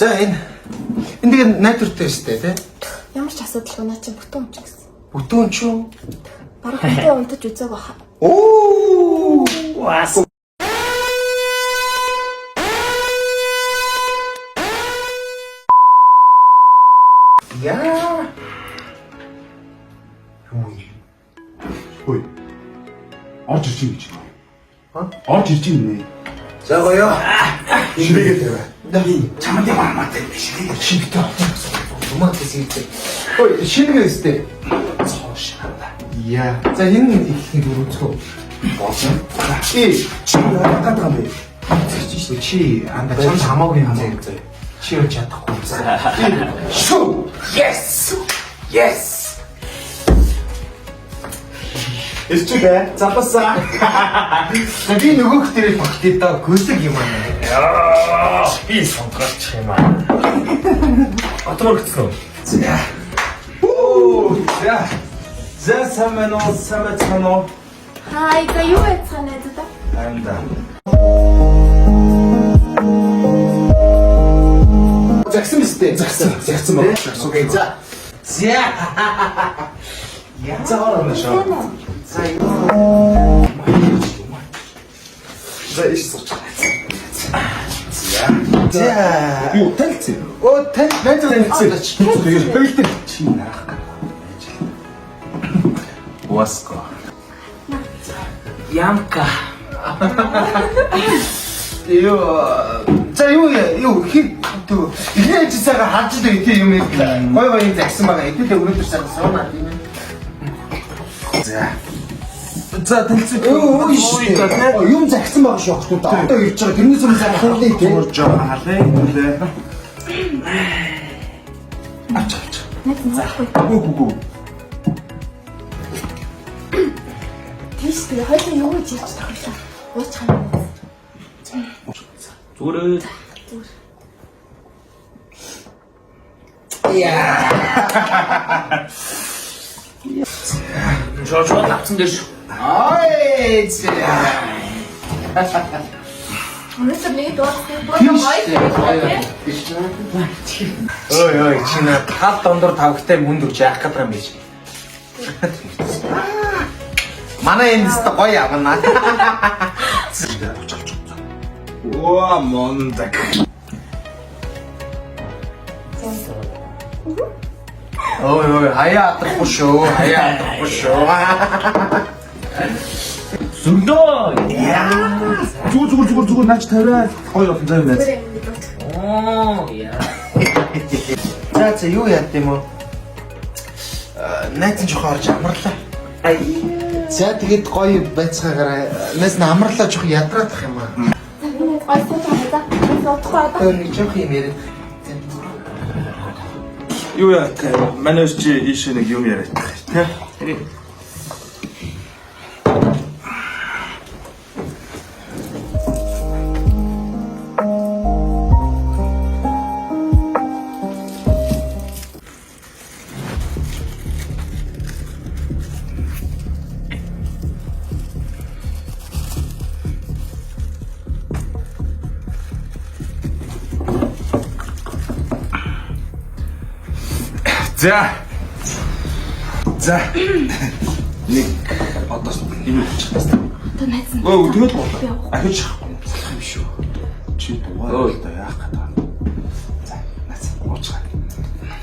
За энэ тэгээд найдвартай өстэй тий. Ямар ч асуудалгүй наа чи бүтэн ч гэсэн. Бүтэн ч юу? Бараг хинтээ унтаж үзээг баха. Оо! Вас. Яа. Ой. Орж ирж юм гэж. Орж ирж юм нэ. За гоё. Ширээгээ тавиа. Чамд юм амаатай биш. Шингэтэй болчихсон. Хийдэг. Ой, шингээ өстэй. Цоош хандаа. Яа. За энэ ихний дөрөвцөө. Болсон. Чи яагаад байгаа юм бэ? Чи анда чам хамаагүй хамаа. Чи юу чадахгүй. Шү. Yes. Yes. Эсчгээ запасаа. Би нөгөөх дээр багтээ да гүсэг юм аа. Би сонгоч юм аа. Атмар гэсэн үү? За. Оо, за. За самано. Хай, за юу яцгаана даа? Анда. Загсан бистэ. Загсан баг. Окей, за. За. Я заорно шо. За юу. За иш сууч. За. Юу тэлцээ? Оо тэл тэлцээ. Тэгээд бэлдэн чи наах. Уаско. Ямка. Юу хин түү. Ихний ажисаага харж л өгөө юм ийм гой загсан байгаа. Эдгээр өнөөдөр саунаа тийм ээ. За тэнцээ. Юм загсан байгаа шүү хөөе. Одоо ирж байгаа. Тэрнээс өмнө сайн хуулийг төрж байгаа. Халаа нүлээ. Ач. За. Гүү. Тийш тэгээ хоёул юу гэж ярьж тахлаа. Ууч хаа. Зүгээр. Яа. Жоо тавцсан дээр шүү. Ой. Өнөөдөр нэг дууссан гоё. Ой чи наа тав дондор тавхтай мүнд өгч яах гэдэг юм биш. Манай энэ дэст гоё явна. Оо мондаг. Ой хаяа атрахгүй шүү. Зүгдөө. Зүгээр наач тавиа. Гоё болсон зав байц. Оо яа. За юу яат юм уу? Найз жоохон орж амарлаа. За тэгээд гоё байцгаагаараа нас амарлаа жоохон ядраадах юм аа. Гой сууж байгаа. Суудахгүй одоо. Тэр нэг жоох юм яриад. Юу яа тэ манай чи ийш нэг юм яриад тэ. За. Нэг одоо юм хийчихсэн. Одоо найзан. Өө тэгэл болоо. Ахиж болох юм шүү. Чи дугаар л да яах гэдэг юм. За, нац уучгаа.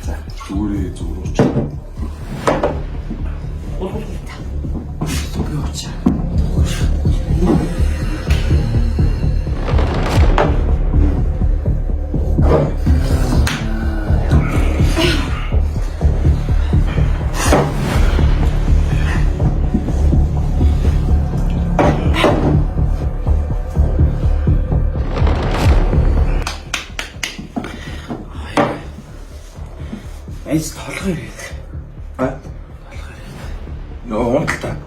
За, зүгээр ууч. Би уучаа. Эс толгой ирээд. Нөө унталтаа.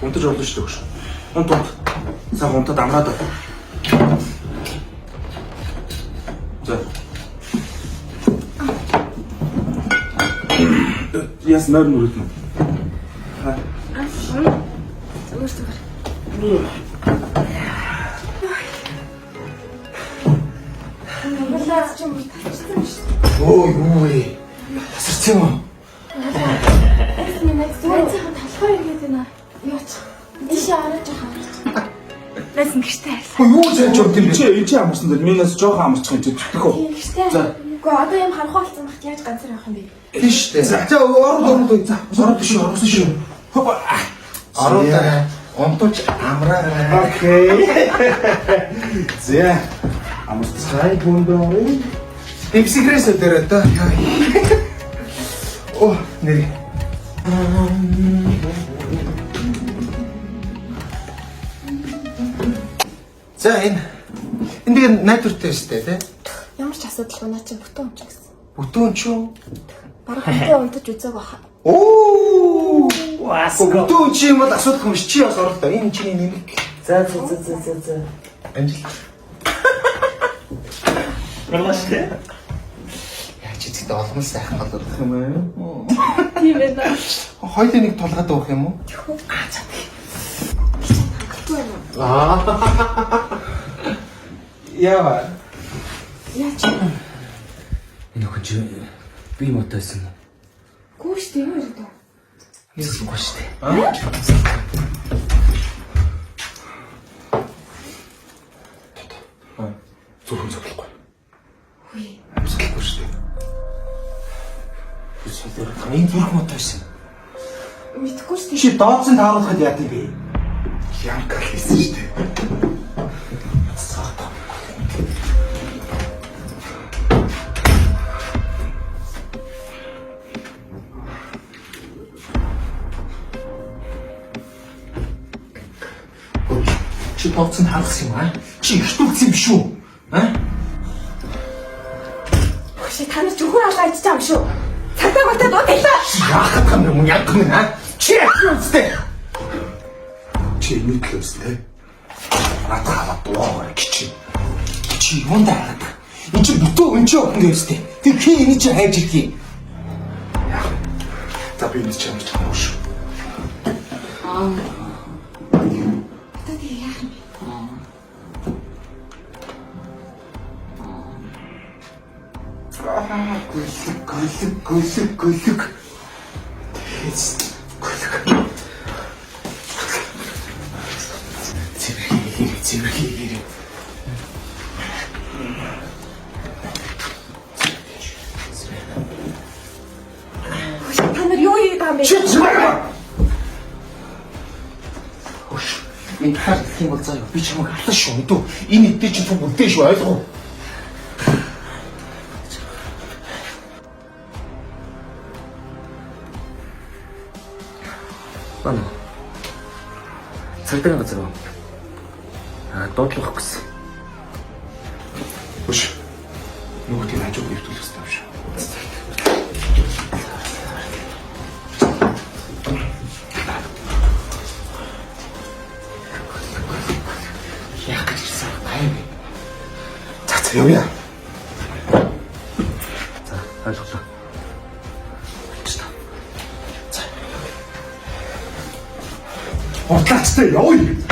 Унтаж болно шүү дээ. Унт. Сайн унтаад амраад. За. Яс нөр нүрэтнэ. Зүгээр. Наа ч юм татчихсан шүү. Оо юу вэ? Тасарсан юм. Нэг зөвхөн талхаар игээд байна. Яач. Ийшээ орож байгаа. Лэсэн гэртээ. Юу яаж явд юм бэ? Энд чи амарсан дээр минаас жоохон амарчих юм чи зүтгэх үү? Гэртээ. Гэхдээ одоо юм харах болсон багт яаж ганцаар явах юм бэ? Тийш дээ. За ороод за ороод биш орсон шүү. Ороод онтож амраа. Окей. Зэ. Амарцай гүндөө. Типсигрэс дээр одоо. Оо нэр. За энэ би найдвартай шүү дээ. Ямар ч асуудалгүй наа чи бүтэн өмч гэсэн. Бүтэн ч юу? Бараг бүтэн унтаж үзег баха. Оо! Васко. Бүтэн чи юм бол асуудал юм чи бас оролдоо. Энэ чиний нэмэг. За. Амжилт. Гарлаштай. Яаж ч гэдэг олон сайхан болдог юм аа. Тийм ээ. Хоёулаа нэг тулгаад авах юм уу? Яа. Яач. Энэ охин чи би мотойсон. Гүүш тийм үү дөө. Мэдсэн гоо штэ. Зөвхөн зөвлөхгүй. Үгүй. Амсгалгүй шүү дээ. Эсвэл энэ зүрх мотойсон. Мэдхгүй шүү дээ. Чи дооцсон тааруулахад яа тийм бэ? Янка хийсэн шүү дээ. Чи дооцсон хаалгасан юм аа? Чи их төгсөн юм шүү. Аа? Хөшөө та нар зөвхөн алгаа идчихэж байгаа юм шүү. Цагдаа батад удаа. Яахад юм яг юм аа? Чи яахстэй? Чи нийтлээс те. Атаа дуурай чи. Чи юунд хараад? Энд чи бүтэн өнчөө охин гээстэй. Тэг хий энэ чи хайж ирэх юм. За би энэ ч юм чамаа шүү. Одоо тийм яах юм бэ? Гөлөг. Цэвэрхий. Хөшөө та нар юу хийгээд байгаа юм бэ? Чи зураг. Хөш. Энэ харах юм бол заяа би чамайг хатсан шүү мэдүү. Энэ идэ чи түг үлдээ шүү ойлгов уу? Бана. Цагдаагийн газар уу? Доотлох гэсэн. Хөш. Нөгөөдгийг хажууд нэвтрүүлэх хэрэгтэй юм шүү. Яах гэж ирсэн юм бэ? За явъя. За, ойлголоо. Хутлаачтай явъя.